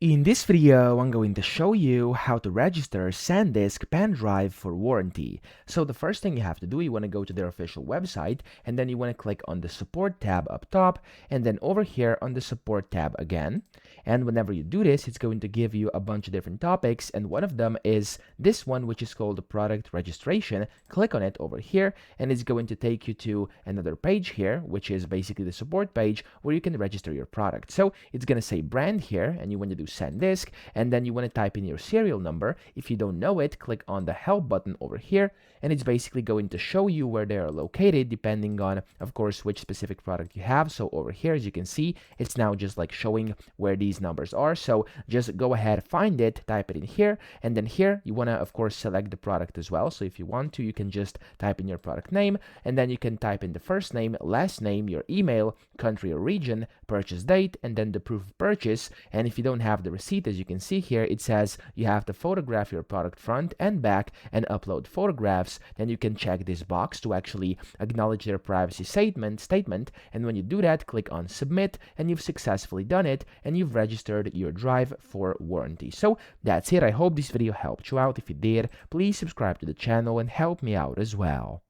In this video, I'm going to show you how to register SanDisk pen drive for warranty. So the first thing you have to do, you want to go to their official website, and then you want to click on the support tab up top, and then over here on the support tab again. And whenever you do this, it's going to give you a bunch of different topics, and one of them is this one, which is called the product registration. Click on it over here, and it's going to take you to another page here, which is basically the support page where you can register your product. So it's going to say brand here, and you want to do SanDisk, and then you want to type in your serial number. If you don't know it, click on the help button over here, and it's basically going to show you where they are located depending on, of course, which specific product you have. So over here, as you can see, it's now just like showing where these numbers are. So just go ahead, find it, type it in here, and then here you want to, of course, select the product as well. So if you want to, you can just type in your product name, and then you can type in the first name, last name, your email, country or region, purchase date, and then the proof of purchase. And if you don't have the receipt, as you can see here, it says you have to photograph your product front and back and upload photographs. Then you can check this box to actually acknowledge their privacy statement. And when you do that, click on submit, and you've successfully done it, and you've registered your drive for warranty. So that's it. I hope this video helped you out. If it did, please subscribe to the channel and help me out as well.